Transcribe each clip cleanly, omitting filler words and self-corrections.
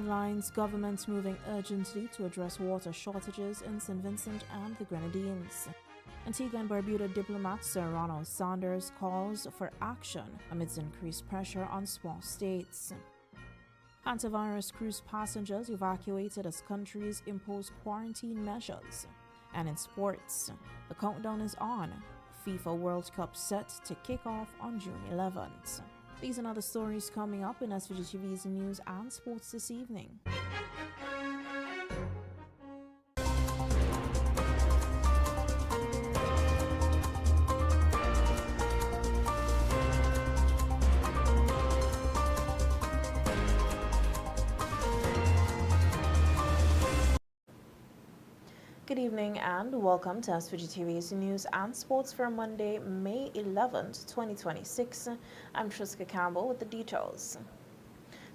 headlines, government moving urgently to address water shortages in St. Vincent and the Grenadines. Antigua and Barbuda diplomat Sir Ronald Sanders calls for action amidst increased pressure on small states. Antivirus cruise passengers evacuated as countries impose quarantine measures. And in sports, the countdown is on. FIFA World Cup set to kick off on June 11th. These and other stories coming up in SVG-TV's news and sports this evening. Good evening and welcome to SVG-TV's news and sports for Monday, May 11th, 2026. I'm Triska Campbell with the details.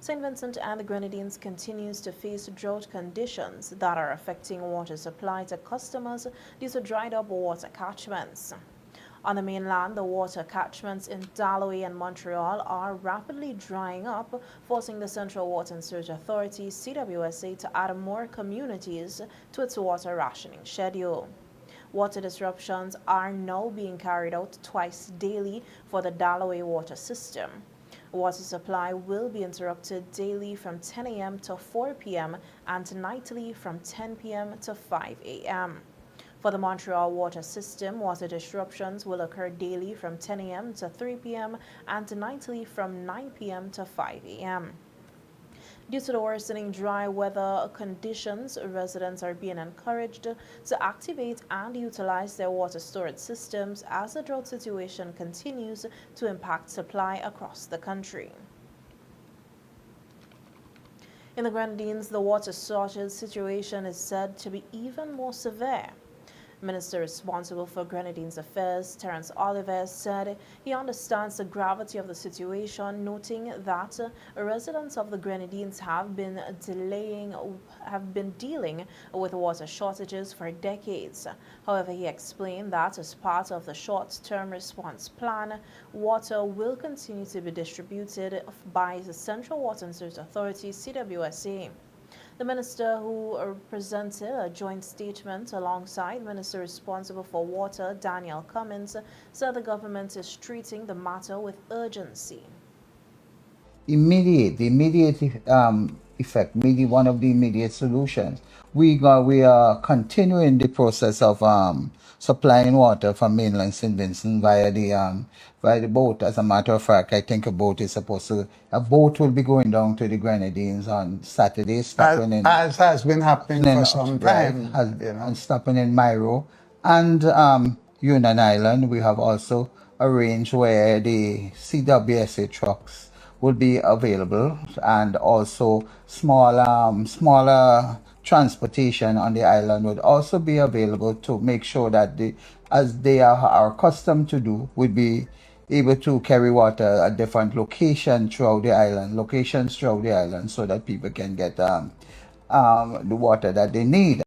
St. Vincent and the Grenadines continues to face drought conditions that are affecting water supply to customers due to dried up water catchments. On the mainland, the water catchments in Dalloway and Montreal are rapidly drying up, forcing the Central Water and Sewage Authority, CWSA, to add more communities to its water rationing schedule. Water disruptions are now being carried out twice daily for the Dalloway water system. Water supply will be interrupted daily from 10 a.m. to 4 p.m. and nightly from 10 p.m. to 5 a.m. For the Montreal water system, water disruptions will occur daily from 10 a.m. to 3 p.m. and nightly from 9 p.m. to 5 a.m. Due to the worsening dry weather conditions, residents are being encouraged to activate and utilize their water storage systems as the drought situation continues to impact supply across the country. In the Grenadines, the water shortage situation is said to be even more severe. Minister responsible for Grenadines Affairs, Terence Oliver, said he understands the gravity of the situation, noting that residents of the Grenadines have been dealing with water shortages for decades. However, he explained that as part of the short-term response plan, water will continue to be distributed by the Central Water and Sewage Authority, CWSA. The minister, who presented a joint statement alongside Minister responsible for water, Daniel Cummins, said the government is treating the matter with urgency. The immediate effect, one of the immediate solutions. We are continuing the process of supplying water from mainland St. Vincent via the boat. As a matter of fact, I think a boat will be going down to the Grenadines on Saturday, stopping as has been happening for some time, and stopping in Miro and Union Island. We have also arranged where the CWSA trucks will be available, and also smaller transportation on the island would also be available to make sure that as they are accustomed to do, would be able to carry water at different locations throughout the island, so that people can get the water that they need.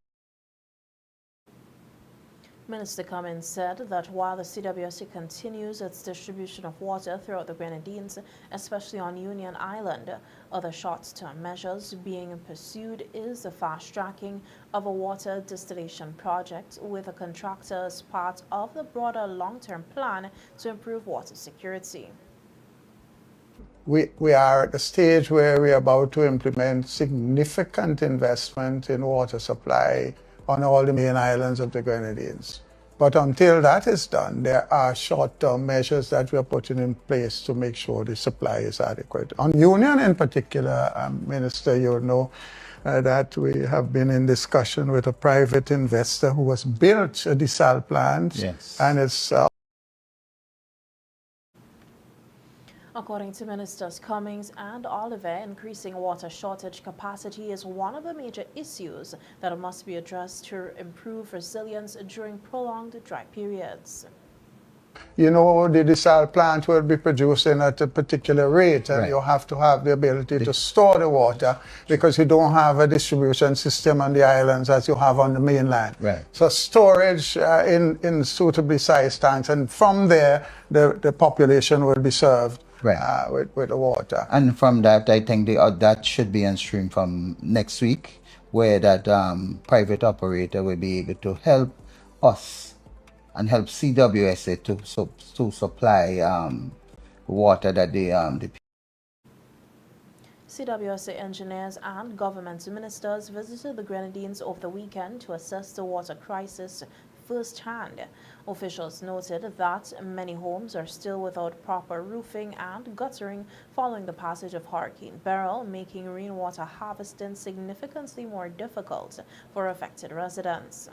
Minister Cummins said that while the CWSA continues its distribution of water throughout the Grenadines, especially on Union Island, other short-term measures being pursued is the fast-tracking of a water distillation project with a contractor as part of the broader long-term plan to improve water security. We are at the stage where we are about to implement significant investment in water supply on all the main islands of the Grenadines. But until that is done, there are short-term measures that we are putting in place to make sure the supply is adequate. On Union in particular, Minister, you know that we have been in discussion with a private investor who has built a desal plant. Yes. And it's According to Ministers Cummings and Oliver, increasing water shortage capacity is one of the major issues that must be addressed to improve resilience during prolonged dry periods. You know, the desal plant will be producing at a particular rate, and you have to have the ability to store the water, because you don't have a distribution system on the islands as you have on the mainland. Right. So storage in suitably sized tanks, and from there the population will be served. Right. with the water. And from that, I think that should be on stream from next week, where that private operator will be able to help us and help CWSA to supply water that the CWSA engineers and government ministers visited the Grenadines over the weekend to assess the water crisis firsthand. Officials noted that many homes are still without proper roofing and guttering following the passage of Hurricane Beryl, making rainwater harvesting significantly more difficult for affected residents.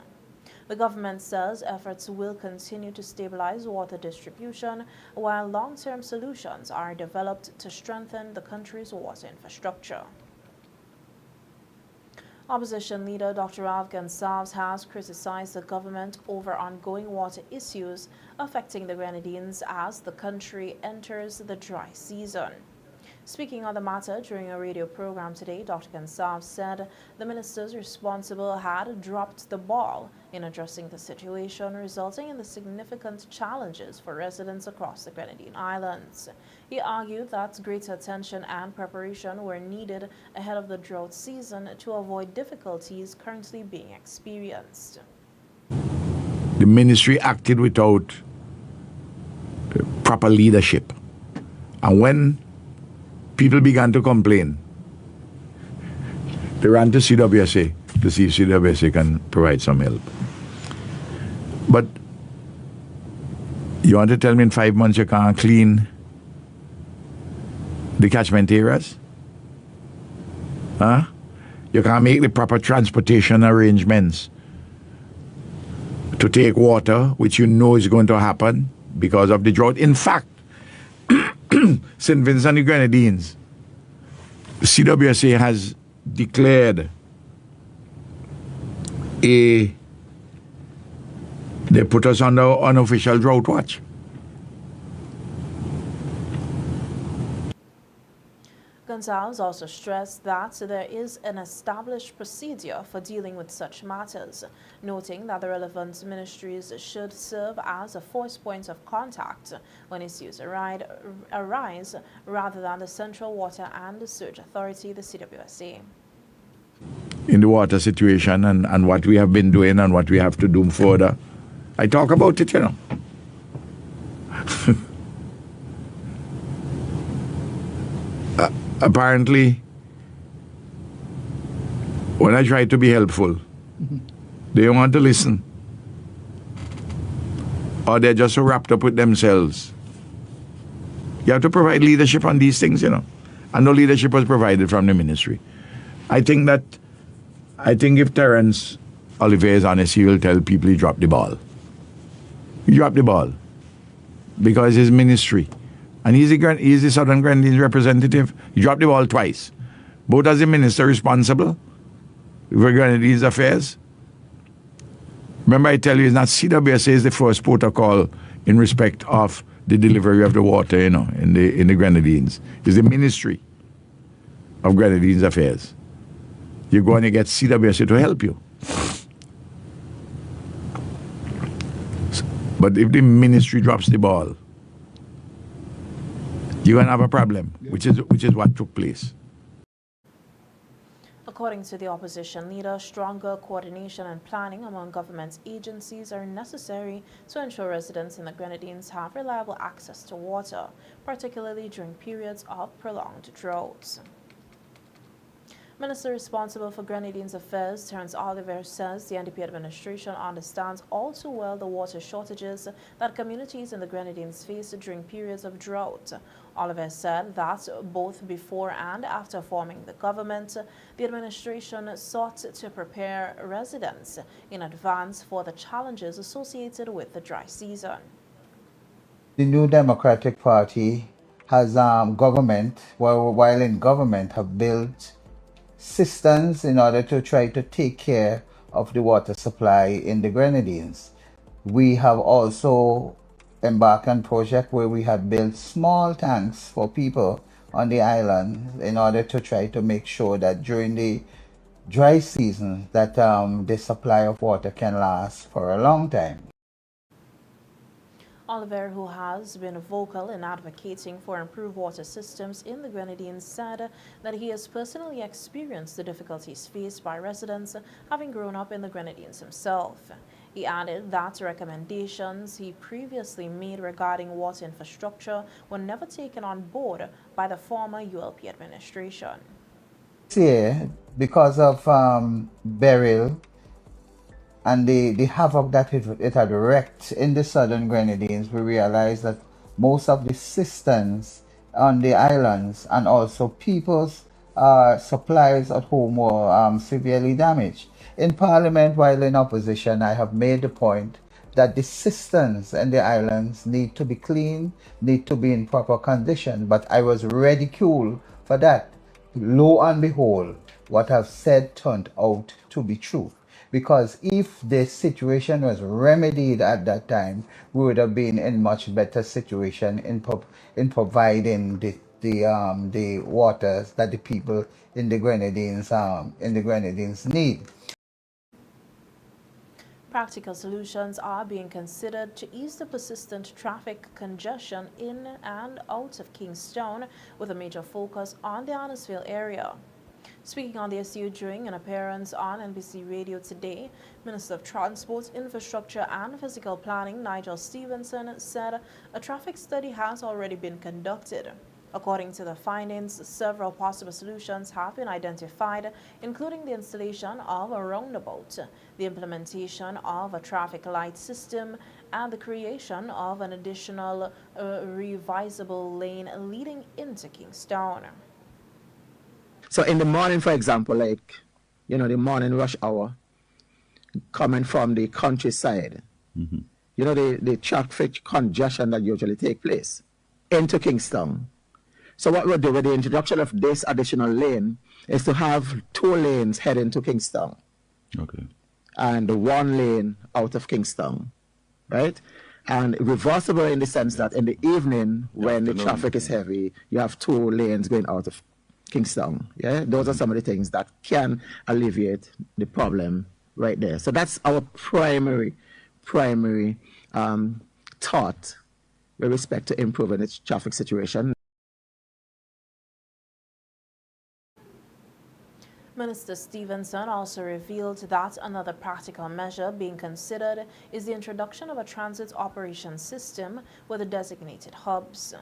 The government says efforts will continue to stabilize water distribution while long-term solutions are developed to strengthen the country's water infrastructure. Opposition leader Dr. Ralph Gonsalves has criticized the government over ongoing water issues affecting the Grenadines as the country enters the dry season. Speaking on the matter during a radio program today, Dr. Gonsalves said the ministers responsible had dropped the ball in addressing the situation, resulting in the significant challenges for residents across the Grenadine Islands. He argued that greater attention and preparation were needed ahead of the drought season to avoid difficulties currently being experienced. The ministry acted without proper leadership. And when people began to complain, they ran to CWSA to see if CWSA can provide some help. But you want to tell me in 5 months you can't clean the catchment areas? Huh? You can't make the proper transportation arrangements to take water, which you know is going to happen because of the drought. In fact, St. Vincent and the Grenadines, CWSA has declared they put us under unofficial drought watch. Gonsalves also stressed that there is an established procedure for dealing with such matters, noting that the relevant ministries should serve as a first point of contact when issues arise rather than the Central Water and Sewage Authority, the CWSA. In the water situation and what we have been doing and what we have to do further, I talk about it, you know. Apparently, when I try to be helpful, they don't want to listen. Or they're just so wrapped up with themselves. You have to provide leadership on these things, you know. And no leadership was provided from the ministry. I think if Terence Olivier is honest, he will tell people he dropped the ball. He dropped the ball. Because his ministry. And he's the Southern Grenadines representative. He dropped the ball twice. Both as the minister responsible for Grenadines affairs. Remember I tell you, it's not CWSA is the first protocol in respect of the delivery of the water, you know, in the Grenadines. It's the Ministry of Grenadines Affairs. You're going to get CWSA to help you. But if the ministry drops the ball, you're going to have a problem, which is what took place. According to the opposition leader, stronger coordination and planning among government agencies are necessary to ensure residents in the Grenadines have reliable access to water, particularly during periods of prolonged droughts. Minister responsible for Grenadines Affairs, Terence Olivier, says the NDP administration understands all too well the water shortages that communities in the Grenadines face during periods of drought. Olivier said that both before and after forming the government, the administration sought to prepare residents in advance for the challenges associated with the dry season. The New Democratic Party has while in government, have built systems in order to try to take care of the water supply in the Grenadines. We have also embarked on a project where we have built small tanks for people on the island in order to try to make sure that during the dry season that the supply of water can last for a long time. Oliver, who has been vocal in advocating for improved water systems in the Grenadines, said that he has personally experienced the difficulties faced by residents, having grown up in the Grenadines himself. He added that recommendations he previously made regarding water infrastructure were never taken on board by the former ULP administration. This year, because of Beryl and the havoc that it had wreaked in the southern Grenadines, we realized that most of the systems on the islands and also people's supplies at home were severely damaged. In Parliament, while in opposition, I have made the point that the systems in the islands need to be clean, need to be in proper condition, but I was ridiculed for that. Lo and behold, what I've said turned out to be true. Because if the situation was remedied at that time, we would have been in much better situation in providing the waters that the people in the Grenadines need. Practical solutions are being considered to ease the persistent traffic congestion in and out of Kingstown, with a major focus on the Annisville area. Speaking on the issue during an appearance on NBC Radio today, Minister of Transport, Infrastructure and Physical Planning Nigel Stevenson said a traffic study has already been conducted. According to the findings, several possible solutions have been identified, including the installation of a roundabout, the implementation of a traffic light system, and the creation of an additional revisable lane leading into Kingstown. So in the morning, for example, like, the morning rush hour, coming from the countryside, the traffic congestion that usually take place into Kingstown. So what we'll do with the introduction of this additional lane is to have 2 lanes heading to Kingstown. Okay. And 1 lane out of Kingstown, right? And reversible in the sense that in the evening, when the traffic is heavy, you have 2 lanes going out of Kingstown. Yeah, those are some of the things that can alleviate the problem right there. So that's our primary thought with respect to improving the traffic situation. Minister Stevenson also revealed that another practical measure being considered is the introduction of a transit operations system with the designated hubs.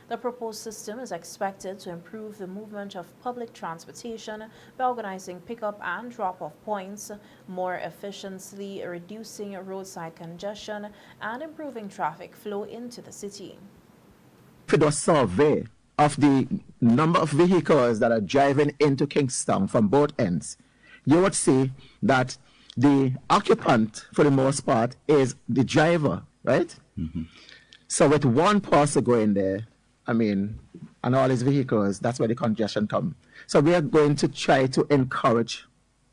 The proposed system is expected to improve the movement of public transportation by organizing pickup and drop-off points, more efficiently reducing roadside congestion, and improving traffic flow into the city. For the survey of the number of vehicles that are driving into Kingstown from both ends, you would see that the occupant, for the most part, is the driver, right? So with one person going there, and all these vehicles, that's where the congestion comes. So we are going to try to encourage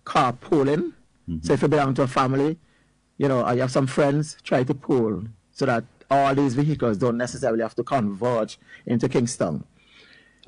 carpooling. So if you belong to a family, or you have some friends, try to pool so that all these vehicles don't necessarily have to converge into Kingstown.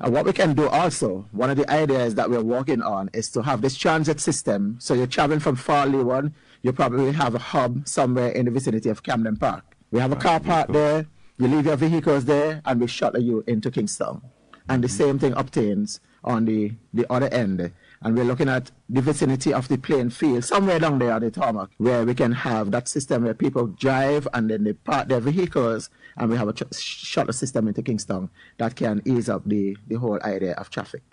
And what we can do also, one of the ideas that we're working on is to have this transit system. So you're traveling from Farley One, you probably have a hub somewhere in the vicinity of Camden Park. We have a car park there, you leave your vehicles there, and we shuttle you into Kingstown. And the same thing obtains on the other end. And we're looking at the vicinity of the playing field, somewhere down there at the tarmac, where we can have that system where people drive and then they park their vehicles, and we have a shuttle system into Kingstown that can ease up the whole idea of traffic.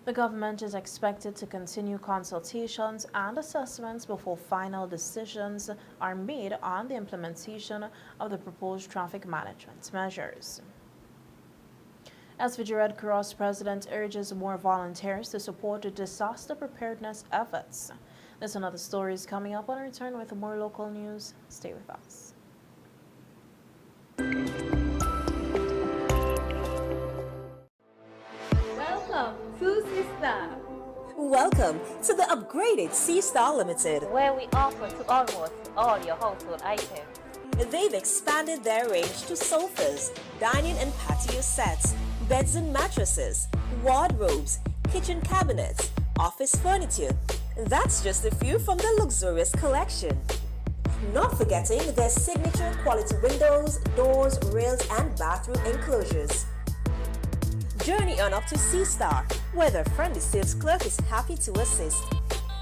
The government is expected to continue consultations and assessments before final decisions are made on the implementation of the proposed traffic management measures. SVG Red Cross president urges more volunteers to support the disaster preparedness efforts. There's another stories coming up on return with more local news. Stay with us. Welcome to Sista. Welcome to the upgraded C-Star Limited, where we offer to almost all your household items. They've expanded their range to sofas, dining and patio sets, beds and mattresses, wardrobes, kitchen cabinets, office furniture. That's just a few from the luxurious collection. Not forgetting their signature quality windows, doors, rails, and bathroom enclosures. Journey on up to Sea Star, where their friendly sales clerk is happy to assist.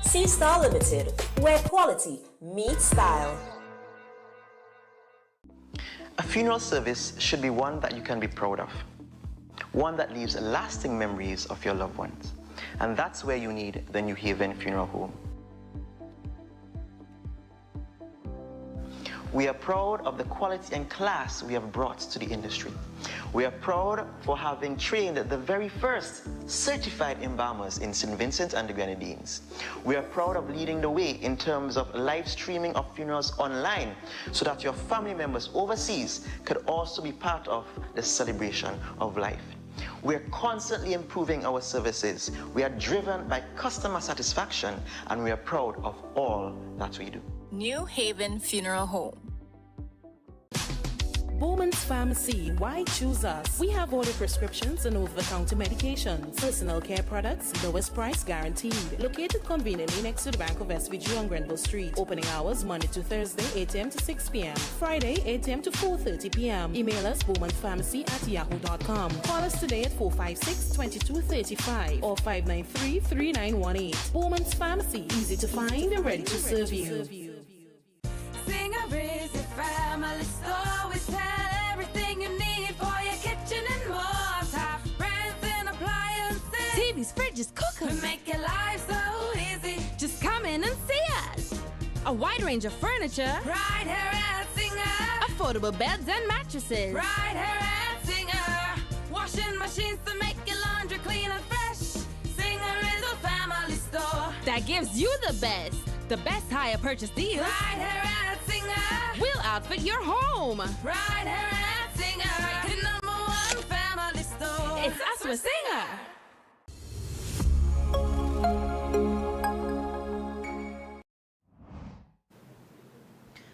Sea Star Limited, where quality meets style. A funeral service should be one that you can be proud of, one that leaves lasting memories of your loved ones. And that's where you need the New Haven Funeral Home. We are proud of the quality and class we have brought to the industry. We are proud for having trained the very first certified embalmers in St. Vincent and the Grenadines. We are proud of leading the way in terms of live streaming of funerals online so that your family members overseas could also be part of the celebration of life. We are constantly improving our services. We are driven by customer satisfaction, and we are proud of all that we do. New Haven Funeral Home. Bowman's Pharmacy, why choose us? We have all the prescriptions and over-the-counter medications, personal care products, lowest price guaranteed. Located conveniently next to the Bank of SVG on Grenville Street. Opening hours Monday to Thursday, 8 a.m. to 6 p.m. Friday, 8 a.m. to 4:30 p.m. Email us bowmanspharmacy@yahoo.com. Call us today at 456-2235 or 593-3918. Bowman's Pharmacy, easy to find and ready to serve you. Singer is a family store. We sell everything you need for your kitchen and more. Top brands and appliances, TVs, fridges, cookers. We make your life so easy. Just come in and see us. A wide range of furniture. Right here at Singer. Affordable beds and mattresses. Right here at Singer. Washing machines to make your laundry clean and fresh. Singer is a family store that gives you the best hire purchase deals. Right here at Singer. We'll outfit your home. Right here at Singer. The #1 family store. It's us with Singer.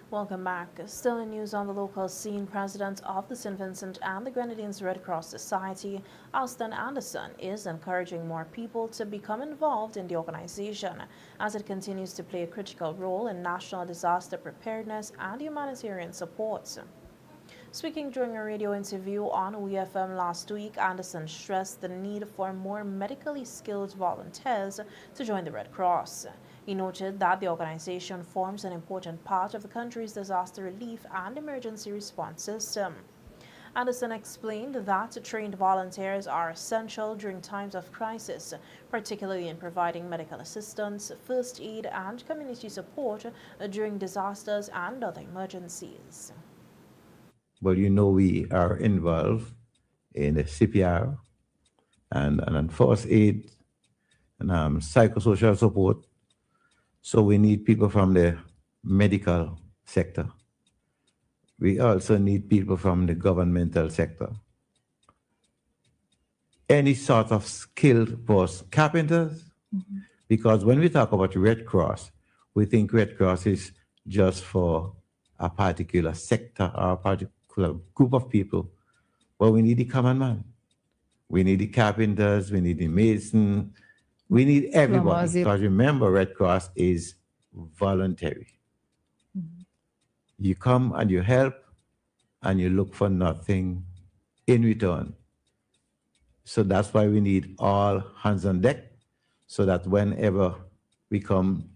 Welcome back. Still in news on the local scene, President of the St. Vincent and the Grenadines Red Cross Society, Alston Anderson, is encouraging more people to become involved in the organization as it continues to play a critical role in national disaster preparedness and humanitarian support. Speaking during a radio interview on WFM last week, Anderson stressed the need for more medically skilled volunteers to join the Red Cross. He noted that the organization forms an important part of the country's disaster relief and emergency response system. Anderson explained that trained volunteers are essential during times of crisis, particularly in providing medical assistance, first aid, and community support during disasters and other emergencies. Well, we are involved in the CPR and first aid and psychosocial support. So we need people from the medical sector. We also need people from the governmental sector. Any sort of skilled post, carpenters, because when we talk about Red Cross, we think Red Cross is just for a particular sector or a particular group of people. Well, we need the common man. We need the carpenters, we need the mason, we need everybody. Because remember, Red Cross is voluntary. You come and you help and you look for nothing in return. So that's why we need all hands on deck, so that whenever we come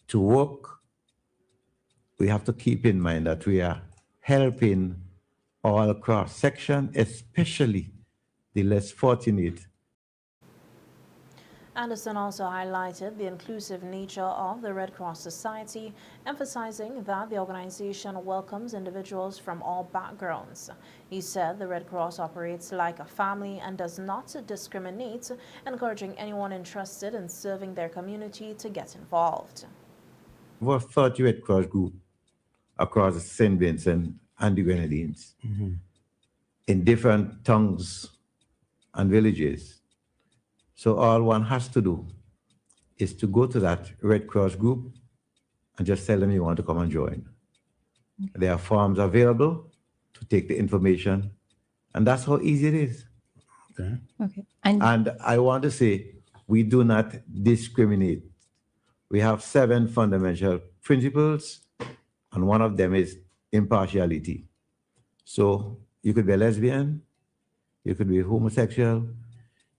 to work, we have to keep in mind that we are helping all cross section, especially the less fortunate. Anderson also highlighted the inclusive nature of the Red Cross Society, emphasizing that the organization welcomes individuals from all backgrounds. He said the Red Cross operates like a family and does not discriminate, encouraging anyone interested in serving their community to get involved. We have 30 Red Cross group across St. Vincent and the Grenadines in different towns and villages. So all one has to do is to go to that Red Cross group and just tell them you want to come and join. There are forms available to take the information, and that's how easy it is. Okay. And I want to say, we do not discriminate. We have 7 fundamental principles, and one of them is impartiality. So you could be a lesbian, you could be homosexual,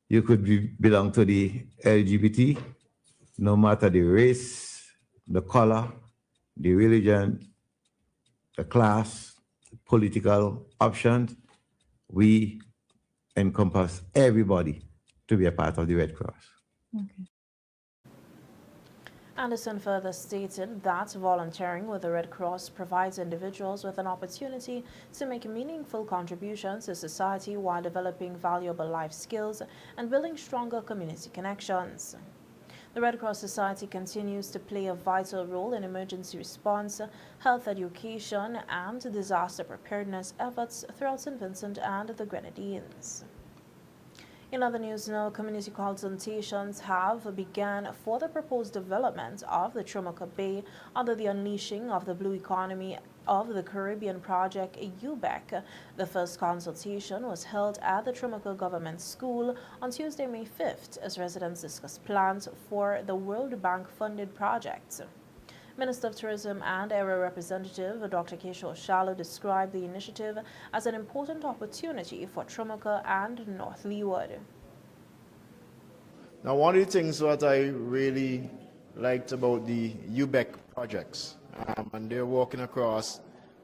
you could belong to the LGBT, no matter the race, the color, the religion, the class, political options, we encompass everybody to be a part of the Red Cross. Okay. Anderson further stated that volunteering with the Red Cross provides individuals with an opportunity to make meaningful contributions to society while developing valuable life skills and building stronger community connections. The Red Cross Society continues to play a vital role in emergency response, health education, and disaster preparedness efforts throughout St. Vincent and the Grenadines. In other news, now community consultations have begun for the proposed development of the Troumaca Bay under the Unleashing of the Blue Economy of the Caribbean project UBEC. The first consultation was held at the Troumaca Government School on Tuesday, May 5th, as residents discussed plans for the World Bank-funded project. Minister of Tourism and Area Representative Dr. Kishore Shallow described the initiative as an important opportunity for Troumaca and North Leeward. Now, one of the things that I really liked about the UBEC projects, and they're walking across,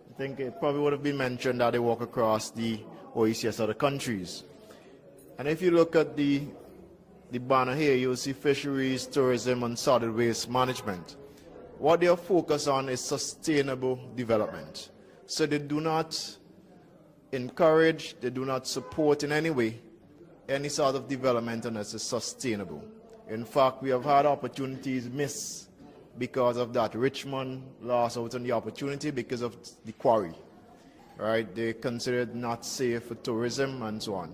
I think it probably would have been mentioned that they walk across the OECS other countries. And if you look at the banner here, you'll see fisheries, tourism, and solid waste management. What they are focused on is sustainable development. So they do not encourage, they do not support in any way any sort of development unless it's sustainable. In fact, we have had opportunities miss because of that. Richmond lost out on the opportunity because of the quarry. Right? They considered not safe for tourism and so on.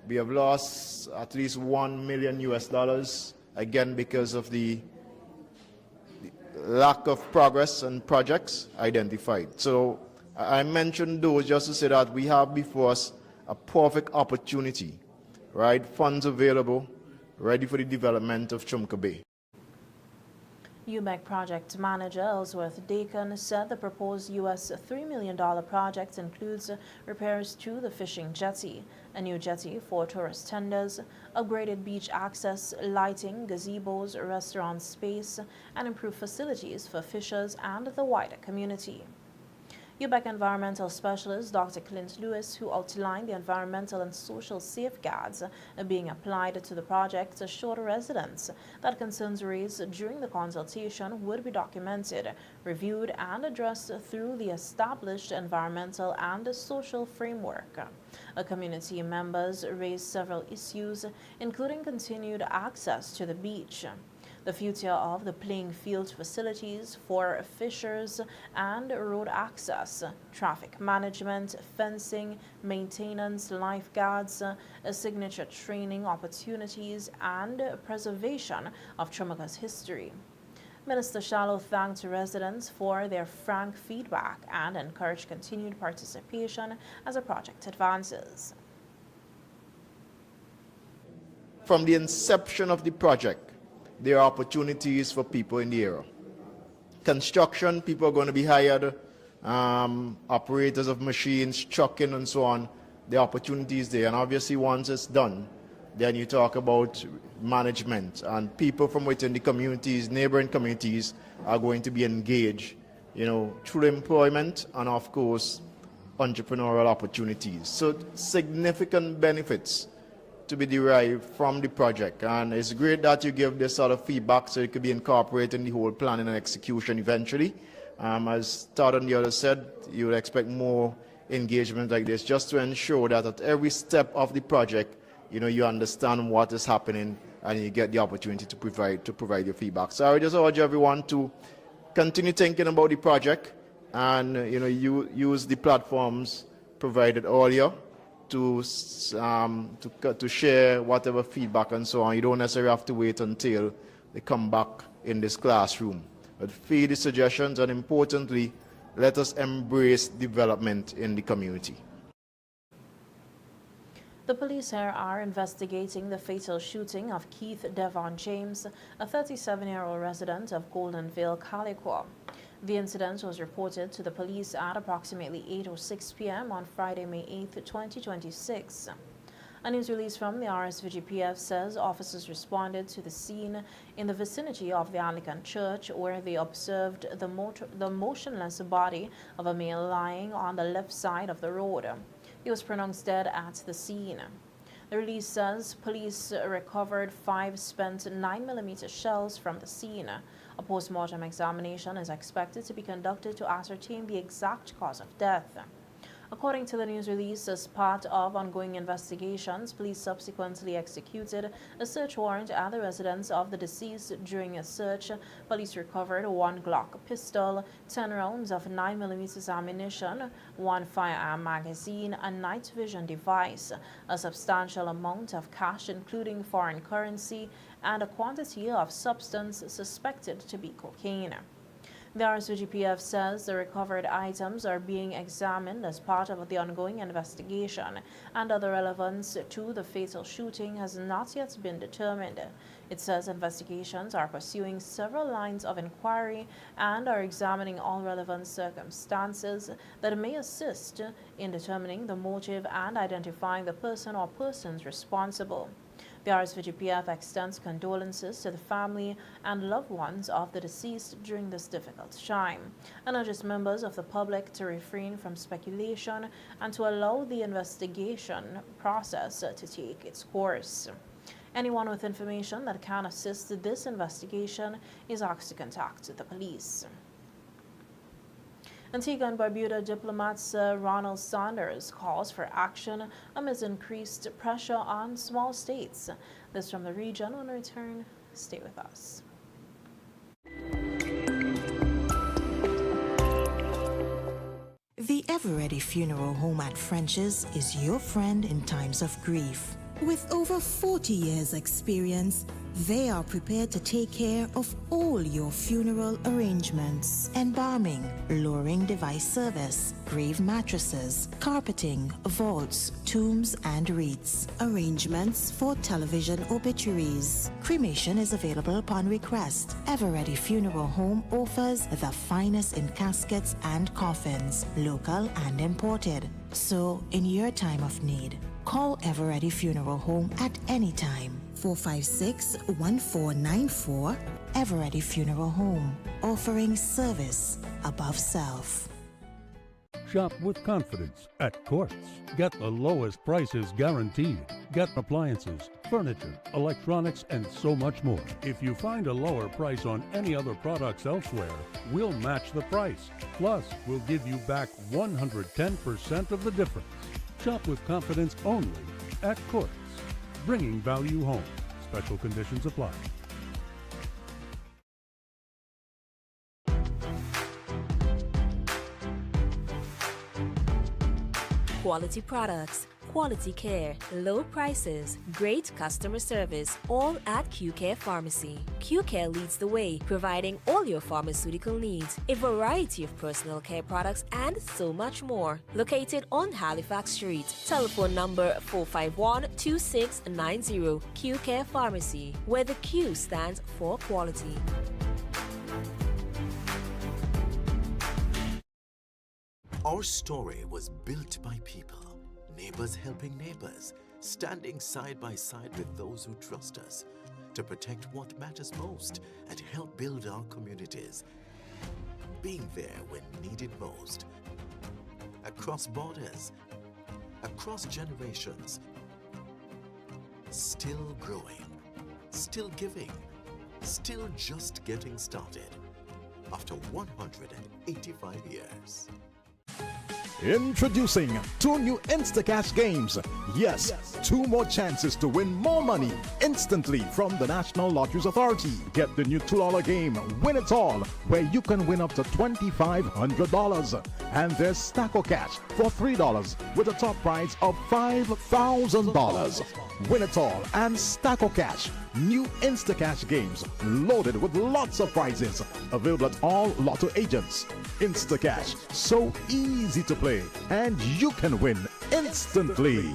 We have lost at least $1 million again because of the lack of progress and projects identified. So I mentioned those just to say that we have before us a perfect opportunity, right? Funds available, ready for the development of Troumaca Bay. UBEC project manager Ellsworth Dakin said the proposed US $3 million project includes repairs to the fishing jetty, a new jetty for tourist tenders, upgraded beach access, lighting, gazebos, restaurant space, and improved facilities for fishers and the wider community. UBEC environmental specialist Dr. Clint Lewis, who outlined the environmental and social safeguards being applied to the project, assured residents that concerns raised during the consultation would be documented, reviewed, and addressed through the established environmental and social framework. Community members raised several issues, including continued access to the beach, the future of the playing field facilities for fishers and road access, traffic management, fencing, maintenance, lifeguards, signature training opportunities, and preservation of Troumaca's history. Minister Shallow thanked residents for their frank feedback and encouraged continued participation as the project advances. From the inception of the project, there are opportunities for people in the area. Construction, people are going to be hired, operators of machines, trucking and so on. The opportunities there, and obviously once it's done, then you talk about management, and people from within the communities, neighboring communities, are going to be engaged, through employment and of course entrepreneurial opportunities. So significant benefits to be derived from the project, and it's great that you give this sort of feedback so it could be incorporated in the whole planning and execution eventually. As Todd and the others said, you would expect more engagement like this just to ensure that at every step of the project, you understand what is happening and you get the opportunity to provide your feedback. So I would just urge everyone to continue thinking about the project and you use the platforms provided earlier to share whatever feedback and so on. You don't necessarily have to wait until they come back in this classroom. But feed the suggestions, and importantly, let us embrace development in the community. The police here are investigating the fatal shooting of Keith Devon James, a 37-year-old resident of Golden Vale, Calico. The incident was reported to the police at approximately 8:06 p.m. on Friday, May 8, 2026. A news release from the SVGPF says officers responded to the scene in the vicinity of the Anglican Church, where they observed the motionless body of a male lying on the left side of the road. He was pronounced dead at the scene. The release says police recovered 5 spent 9mm shells from the scene. A post-mortem examination is expected to be conducted to ascertain the exact cause of death. According to the news release, as part of ongoing investigations, police subsequently executed a search warrant at the residence of the deceased. During a search, police recovered 1 Glock pistol, 10 rounds of 9mm ammunition, 1 firearm magazine, a night vision device, a substantial amount of cash including foreign currency, and a quantity of substance suspected to be cocaine. The SVGPF says the recovered items are being examined as part of the ongoing investigation, and other relevance to the fatal shooting has not yet been determined. It says investigations are pursuing several lines of inquiry and are examining all relevant circumstances that may assist in determining the motive and identifying the person or persons responsible. The SVGPF extends condolences to the family and loved ones of the deceased during this difficult time, and urges members of the public to refrain from speculation and to allow the investigation process to take its course. Anyone with information that can assist this investigation is asked to contact the police. Antigua and Barbuda diplomat Ronald Sanders calls for action amidst increased pressure on small states. This from the region. When we return, stay with us. The Ever-Ready Funeral Home at French's is your friend in times of grief. With over 40 years' experience, they are prepared to take care of all your funeral arrangements. Embalming, lowering device service, grave mattresses, carpeting, vaults, tombs, and wreaths. Arrangements for television obituaries. Cremation is available upon request. Ever-Ready Funeral Home offers the finest in caskets and coffins, local and imported. So, in your time of need, call Ever-Ready Funeral Home at any time. 456-1494. Ever-Ready Funeral Home, offering service above self. Shop with confidence at Quartz. Get the lowest prices guaranteed. Get appliances, furniture, electronics, and so much more. If you find a lower price on any other products elsewhere, we'll match the price. Plus, we'll give you back 110% of the difference. Shop with confidence only at Quartz. Bringing value home. Special conditions apply. Quality products, quality care, low prices, great customer service, all at QCare Pharmacy. QCare leads the way, providing all your pharmaceutical needs, a variety of personal care products, and so much more. Located on Halifax Street. Telephone number 451-2690. QCare Pharmacy, where the Q stands for quality. Our story was built by people, neighbors helping neighbors, standing side by side with those who trust us to protect what matters most and help build our communities. Being there when needed most. Across borders, across generations. Still growing, still giving, still just getting started. After 185 years. Introducing 2 new Instacash games. Yes, 2 more chances to win more money instantly from the National Lotteries Authority. Get the new $2 game, Win It All, where you can win up to $2,500. And there's Stacko Cash for $3 with a top prize of $5,000. Win It All and Stacko Cash. New Instacash games loaded with lots of prizes. Available at all Lotto agents. Instacash, so easy to play, and you can win instantly.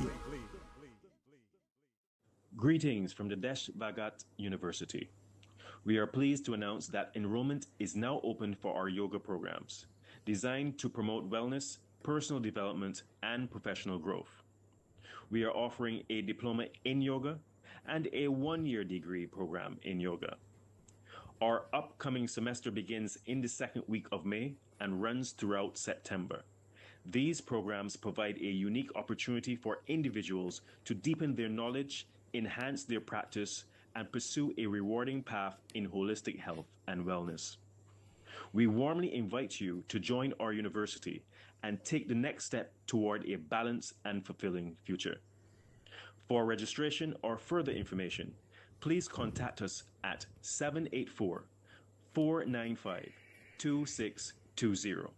Greetings from the Desh Bhagat University. We are pleased to announce that enrollment is now open for our yoga programs, designed to promote wellness, personal development, and professional growth. We are offering a diploma in yoga and a one-year degree program in yoga. Our upcoming semester begins in the second week of May and runs throughout September. These programs provide a unique opportunity for individuals to deepen their knowledge, enhance their practice, and pursue a rewarding path in holistic health and wellness. We warmly invite you to join our university and take the next step toward a balanced and fulfilling future. For registration or further information, please contact us at 784-495-2620.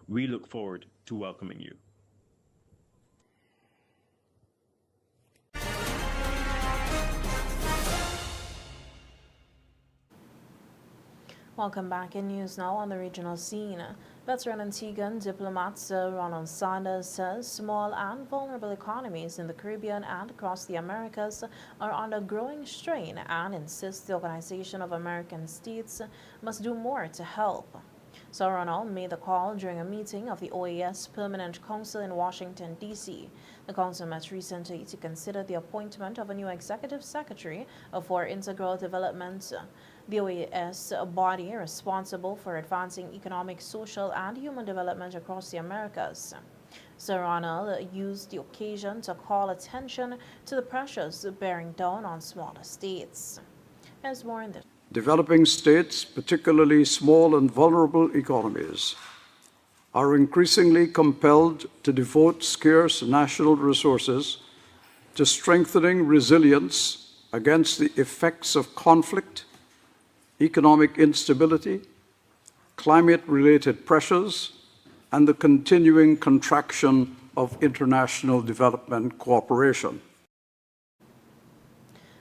We look forward to welcoming you. Welcome back. In news now on the regional scene. Veteran Antiguan diplomat Sir Ronald Sanders says small and vulnerable economies in the Caribbean and across the Americas are under growing strain and insists the Organization of American States must do more to help. Sir Ronald made the call during a meeting of the OAS Permanent Council in Washington, D.C. The council met recently to consider the appointment of a new executive secretary for integral development. The OAS, a body responsible for advancing economic, social, and human development across the Americas. Sir Ronald used the occasion to call attention to the pressures bearing down on smaller states. There's more in this. Developing states, particularly small and vulnerable economies, are increasingly compelled to devote scarce national resources to strengthening resilience against the effects of conflict, economic instability, climate-related pressures, and the continuing contraction of international development cooperation.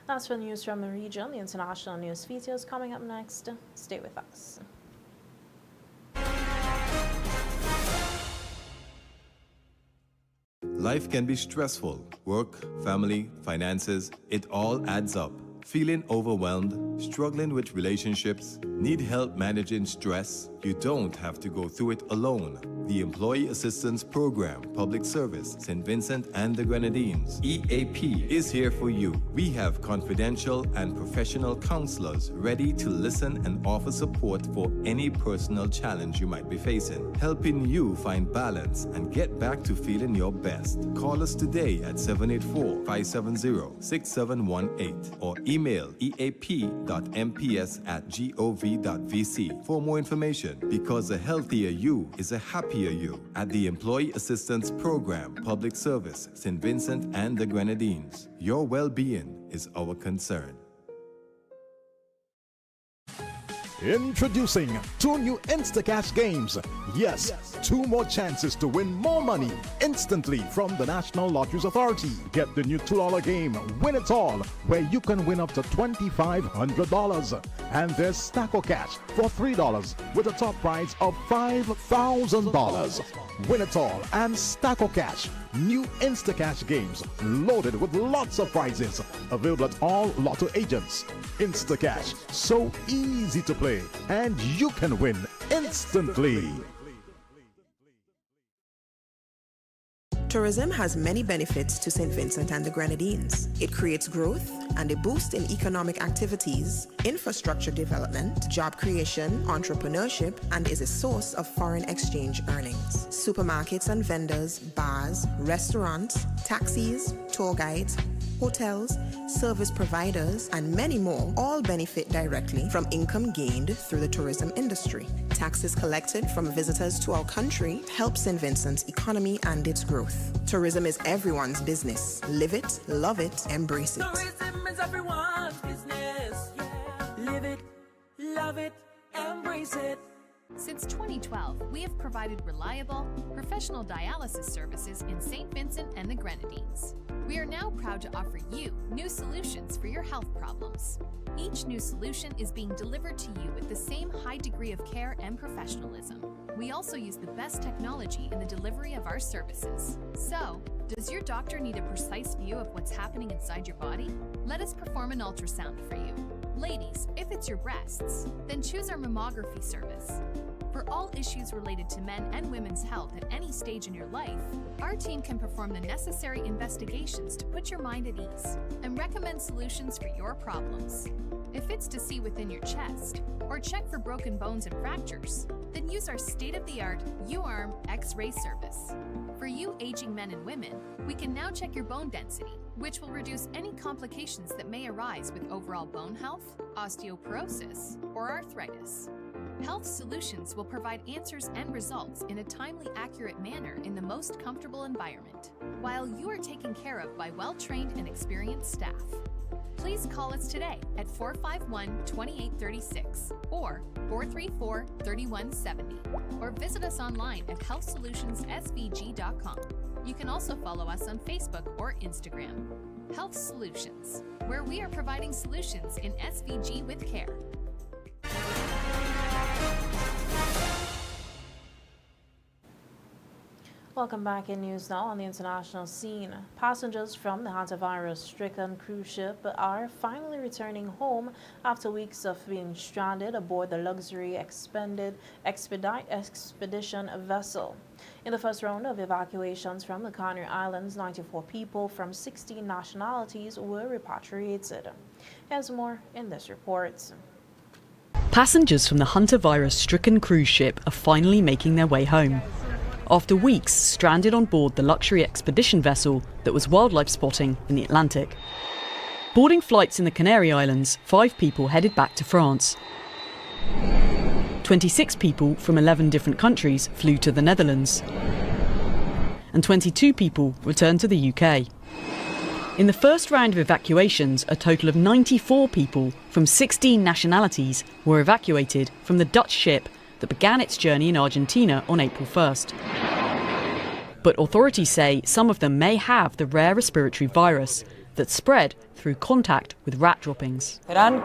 That's for news from the region. The international news feature is coming up next. Stay with us. Life can be stressful. Work, family, finances, it all adds up. Feeling overwhelmed, struggling with relationships, need help managing stress? You don't have to go through it alone. The Employee Assistance Program, Public Service, St. Vincent and the Grenadines, EAP, is here for you. We have confidential and professional counselors ready to listen and offer support for any personal challenge you might be facing, helping you find balance and get back to feeling your best. Call us today at 784-570-6718 or email eap.mps@gov.vc for more information, because a healthier you is a happier you. At the Employee Assistance Program, Public Service, St. Vincent and the Grenadines, your well-being is our concern. Introducing 2 new Instacash games. Yes, 2 more chances to win more money instantly from the National Lotteries Authority. Get the new $2 game, Win It All, where you can win up to $2,500. And there's Stacko Cash for $3 with a top prize of $5,000. Win It All and Stacko Cash, new Instacash games loaded with lots of prizes, available at all Lotto agents. Instacash, so easy to play, and you can win instantly. Tourism has many benefits to St. Vincent and the Grenadines. It creates growth and a boost in economic activities, infrastructure development, job creation, entrepreneurship, and is a source of foreign exchange earnings. Supermarkets and vendors, bars, restaurants, taxis, tour guides, hotels, service providers, and many more all benefit directly from income gained through the tourism industry. Taxes collected from visitors to our country help St. Vincent's economy and its growth. Tourism is everyone's business. Live it, love it, embrace it. Tourism is everyone's business. Yeah. Live it, love it, embrace it. Since 2012, we have provided reliable, professional dialysis services in St. Vincent and the Grenadines. We are now proud to offer you new solutions for your health problems. Each new solution is being delivered to you with the same high degree of care and professionalism. We also use the best technology in the delivery of our services. So, does your doctor need a precise view of what's happening inside your body? Let us perform an ultrasound for you. Ladies, if it's your breasts, then choose our mammography service. For all issues related to men and women's health at any stage in your life, our team can perform the necessary investigations to put your mind at ease and recommend solutions for your problems. If it's to see within your chest or check for broken bones and fractures, then use our state-of-the-art U-Arm X-ray service. For you aging men and women, we can now check your bone density, which will reduce any complications that may arise with overall bone health, osteoporosis, or arthritis. Health Solutions will provide answers and results in a timely, accurate manner in the most comfortable environment, while you are taken care of by well-trained and experienced staff. Please call us today at 451-2836 or 434-3170, or visit us online at healthsolutionsSVG.com. You can also follow us on Facebook or Instagram. Health Solutions, where we are providing solutions in SVG with care. Welcome back in news now on the international scene. Passengers from the hantavirus-stricken cruise ship are finally returning home after weeks of being stranded aboard the luxury expedition vessel. In the first round of evacuations from the Canary Islands, 94 people from 16 nationalities were repatriated. Here's more in this report. Passengers from the hantavirus-stricken cruise ship are finally making their way home. After weeks stranded on board the luxury expedition vessel that was wildlife spotting in the Atlantic. Boarding flights in the Canary Islands, 5 people headed back to France. 26 people from 11 different countries flew to the Netherlands. And 22 people returned to the UK. In the first round of evacuations, a total of 94 people from 16 nationalities were evacuated from the Dutch ship that began its journey in Argentina on April 1st. But authorities say some of them may have the rare respiratory virus that spread through contact with rat droppings. One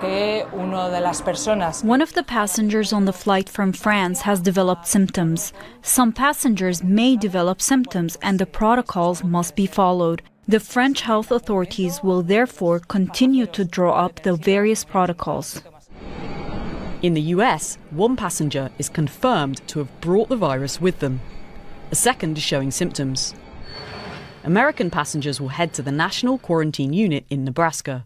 of the passengers on the flight from France has developed symptoms. Some passengers may develop symptoms and the protocols must be followed. The French health authorities will therefore continue to draw up the various protocols. In the US, one passenger is confirmed to have brought the virus with them. A second is showing symptoms. American passengers will head to the National Quarantine Unit in Nebraska.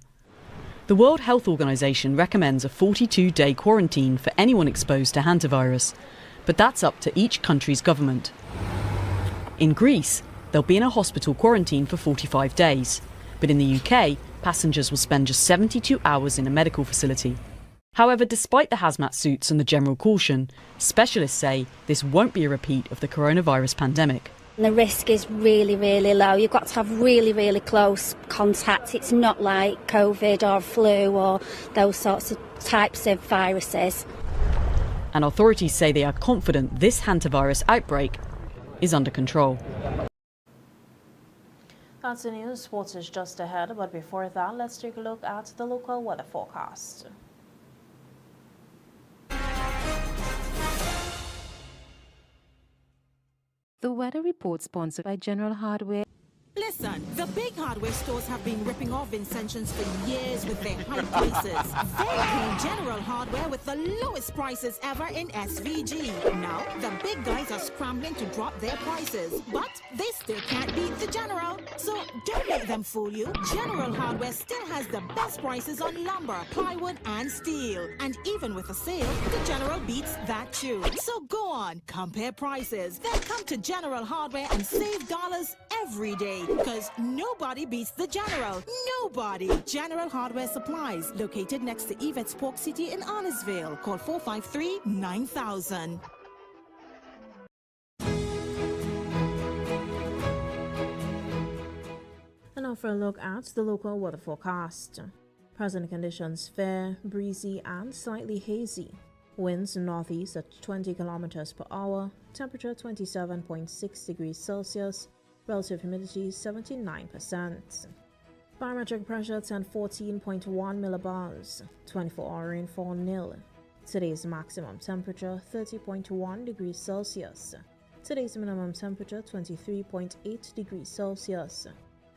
The World Health Organization recommends a 42-day quarantine for anyone exposed to hantavirus, but that's up to each country's government. In Greece, they'll be in a hospital quarantine for 45 days, but in the UK, passengers will spend just 72 hours in a medical facility. However, despite the hazmat suits and the general caution, specialists say this won't be a repeat of the coronavirus pandemic. The risk is really, really low. You've got to have really, really close contact. It's not like COVID or flu or those sorts of types of viruses. And authorities say they are confident this hantavirus outbreak is under control. That's the news. Sports is just ahead, but before that, let's take a look at the local weather forecast. The weather report sponsored by General Hardware. Listen, the big hardware stores have been ripping off Vincentions for years with their high prices. They came General Hardware with the lowest prices ever in SVG. Now, the big guys are scrambling to drop their prices, but they still can't beat the General. So don't let them fool you. General Hardware still has the best prices on lumber, plywood, and steel. And even with a sale, the General beats that too. So go on, compare prices. Then come to General Hardware and save dollars every day. Because nobody beats the General. Nobody. General Hardware Supplies, located next to Yvette's Pork City in Arnesville. Call 453-9000. And now for a look at the local weather forecast. Present conditions fair, breezy, and slightly hazy. Winds northeast at 20 kilometers per hour. Temperature 27.6 degrees Celsius. Relative humidity 79%. Barometric pressure 1014.1 millibars. 24-hour rainfall nil. Today's maximum temperature 30.1 degrees Celsius. Today's minimum temperature 23.8 degrees Celsius.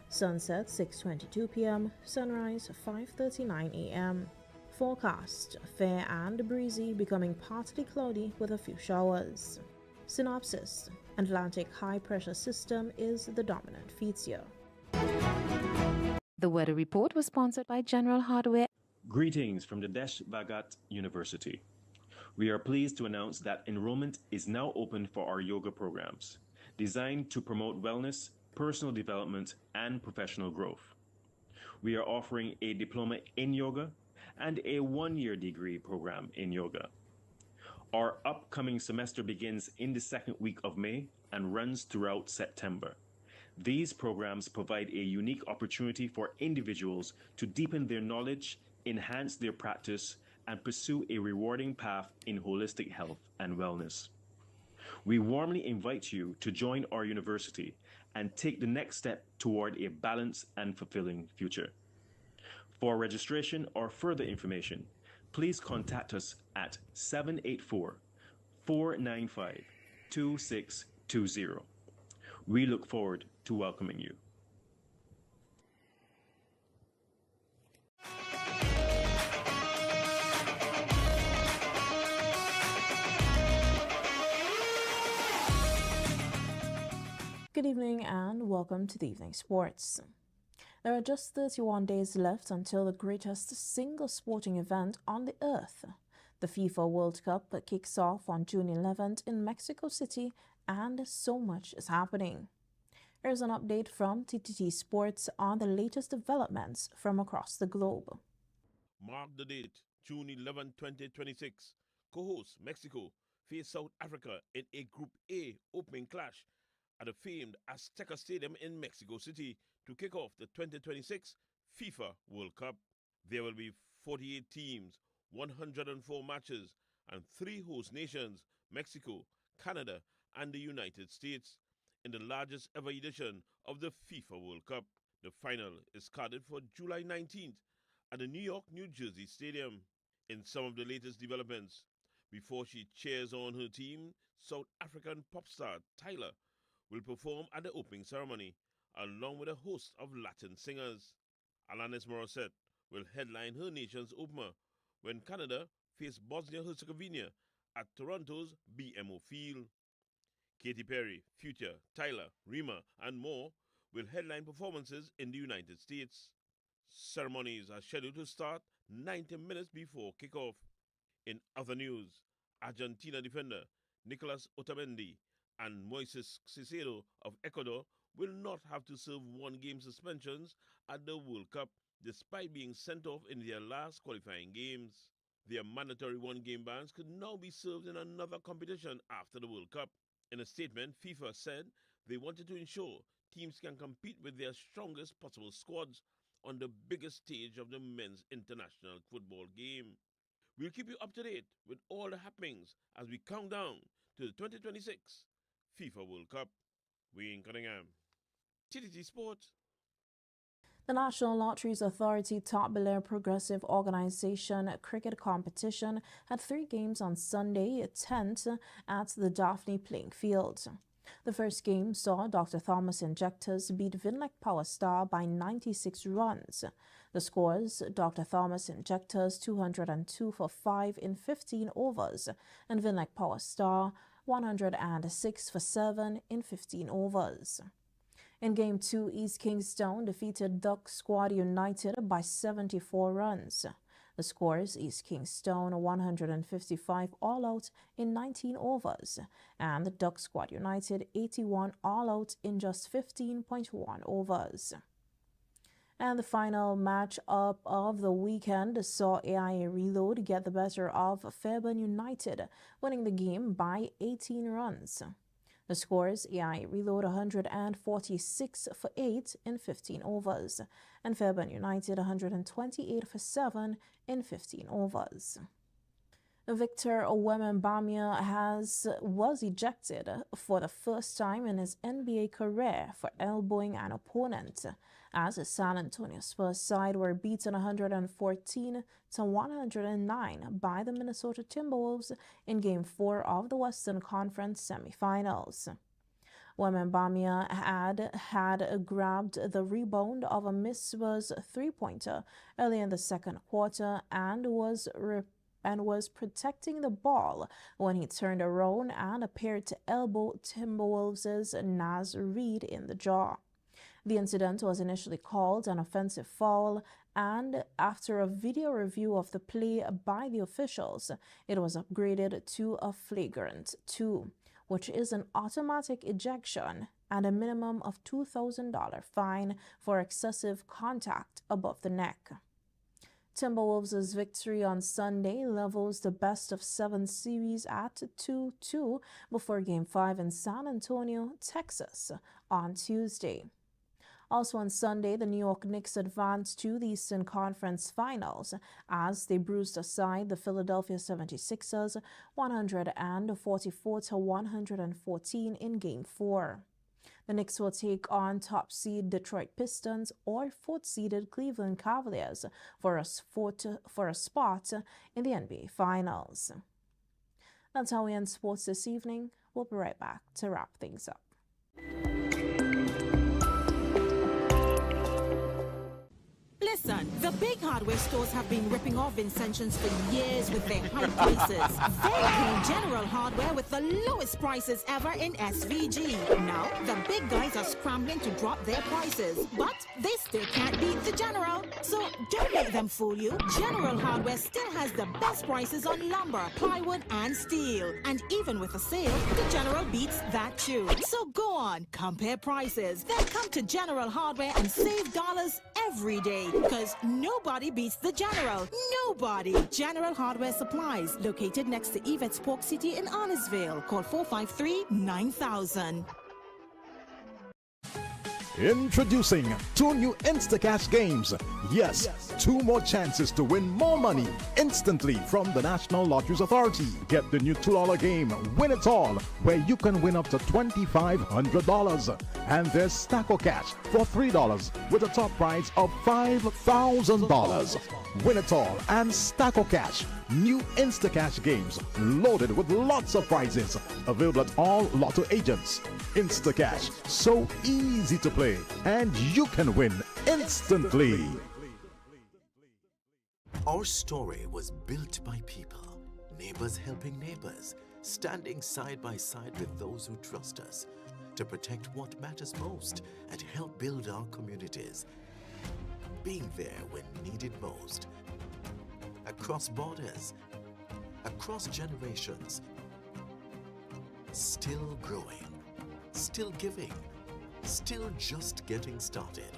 Sunset 6:22 p.m. Sunrise 5:39 a.m. Forecast: fair and breezy, becoming partly cloudy with a few showers. Synopsis: Atlantic high-pressure system is the dominant feature. The weather report was sponsored by General Hardware. Greetings from the Desh Bhagat University. We are pleased to announce that enrollment is now open for our yoga programs, designed to promote wellness, personal development, and professional growth. We are offering a diploma in yoga and a one-year degree program in yoga. Our upcoming semester begins in the second week of May and runs throughout September. These programs provide a unique opportunity for individuals to deepen their knowledge, enhance their practice, and pursue a rewarding path in holistic health and wellness. We warmly invite you to join our university and take the next step toward a balanced and fulfilling future. For registration or further information, please contact us at 784-495-2620. We look forward to welcoming you. Good evening and welcome to the Evening Sports. There are just 31 days left until the greatest single sporting event on the earth. The FIFA World Cup kicks off on June 11th in Mexico City, and so much is happening. Here's an update from TTT Sports on the latest developments from across the globe. Mark the date, June 11, 2026. Co-host Mexico face South Africa in a Group A opening clash at the famed Azteca Stadium in Mexico City to kick off the 2026 FIFA World Cup. There will be 48 teams, 104 matches, and 3 host nations, Mexico, Canada, and the United States, in the largest ever edition of the FIFA World Cup. The final is scheduled for July 19th at the New York, New Jersey Stadium. In some of the latest developments, before she cheers on her team, South African pop star Tyler will perform at the opening ceremony, along with a host of Latin singers. Alanis Morissette will headline her nation's opener when Canada face Bosnia-Herzegovina at Toronto's BMO Field. Katy Perry, Future, Tyler, Rima, and more will headline performances in the United States. Ceremonies are scheduled to start 90 minutes before kickoff. In other news, Argentina defender Nicolas Otamendi and Moises Caicedo of Ecuador will not have to serve one-game suspensions at the World Cup, despite being sent off in their last qualifying games. Their mandatory one-game bans could now be served in another competition after the World Cup. In a statement, FIFA said they wanted to ensure teams can compete with their strongest possible squads on the biggest stage of the men's international football game. We'll keep you up to date with all the happenings as we count down to the 2026 FIFA World Cup. Wayne Cunningham, TTT Sports. The National Lotteries Authority Top Belair Progressive Organization cricket competition had 3 games on Sunday 10th at the Daphne playing field. The first game saw Dr. Thomas Injectors beat Vinlek Power Star by 96 runs. The scores: Dr. Thomas Injectors 202 for 5 in 15 overs, and Vinlek Power Star 106 for 7 in 15 overs. In Game 2, East Kingstown defeated Duck Squad United by 74 runs. The scores: East Kingstown 155 all-out in 19 overs, and Duck Squad United 81 all-out in just 15.1 overs. And the final match-up of the weekend saw AIA Reload get the better of Fairbairn United, winning the game by 18 runs. The scores: AIA Reload 146 for 8 in 15 overs, and Fairbairn United 128 for 7 in 15 overs. Victor Wembanyama was ejected for the first time in his NBA career for elbowing an opponent, as the San Antonio Spurs side were beaten 114-109 by the Minnesota Timberwolves in Game 4 of the Western Conference semifinals. Wembanyama had grabbed the rebound of a Miswa's three-pointer early in the second quarter and was protecting the ball when he turned around and appeared to elbow Timberwolves' Naz Reid in the jaw. The incident was initially called an offensive foul, and after a video review of the play by the officials, it was upgraded to a flagrant 2, which is an automatic ejection and a minimum of $2,000 fine for excessive contact above the neck. Timberwolves' victory on Sunday levels the best-of-7 series at 2-2 before Game 5 in San Antonio, Texas, on Tuesday. Also on Sunday, the New York Knicks advanced to the Eastern Conference Finals as they bruised aside the Philadelphia 76ers 144-114 in Game 4. The Knicks will take on top-seed Detroit Pistons or fourth-seeded Cleveland Cavaliers for a spot in the NBA Finals. That's how we end sports this evening. We'll be right back to wrap things up. Listen, the big hardware stores have been ripping off Vincentions for years with their high prices. They came General Hardware with the lowest prices ever in SVG. Now, the big guys are scrambling to drop their prices, but they still can't beat the General. So don't let them fool you. General Hardware still has the best prices on lumber, plywood, and steel. And even with a sale, the General beats that too. So go on, compare prices. Then come to General Hardware and save dollars every day. Because nobody beats the General. Nobody. General Hardware Supplies, located next to Yvette's Pork City in Arnesville. Call 453-9000. Introducing 2 new Instacash games. Yes, 2 more chances to win more money instantly from the National Lotteries Authority. Get the new $2 game, Win It All, where you can win up to $2,500. And there's Stacko Cash for $3 with a top prize of $5,000. Win It All and Stacko Cash, new Instacash games loaded with lots of prizes, available at all Lotto agents. Instacash, so easy to play, and you can win instantly. Our story was built by people, neighbors helping neighbors, standing side by side with those who trust us to protect what matters most and help build our communities. Being there when needed most. Across borders, across generations. Still growing, still giving, still just getting started.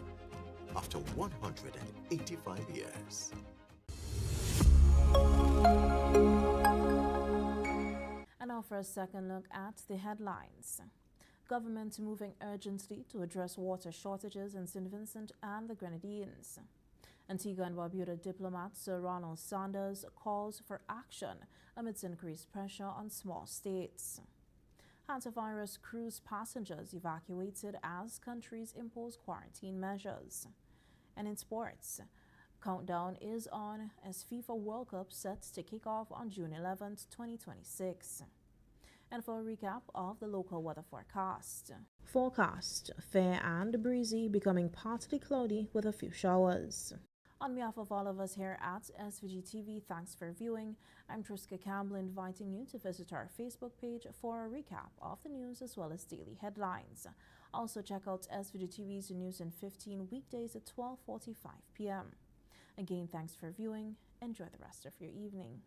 After 185 years. And now for a second look at the headlines. Government moving urgently to address water shortages in St. Vincent and the Grenadines. Antigua and Barbuda diplomat Sir Ronald Sanders calls for action amidst increased pressure on small states. Hantavirus cruise passengers evacuated as countries impose quarantine measures. And in sports, countdown is on as FIFA World Cup set to kick off on June 11th, 2026. And for a recap of the local weather forecast. Forecast, fair and breezy, becoming partly cloudy with a few showers. On behalf of all of us here at SVG-TV, thanks for viewing. I'm Troumaca Campbell, inviting you to visit our Facebook page for a recap of the news as well as daily headlines. Also check out SVG-TV's News in 15 weekdays at 12:45 p.m. Again, thanks for viewing. Enjoy the rest of your evening.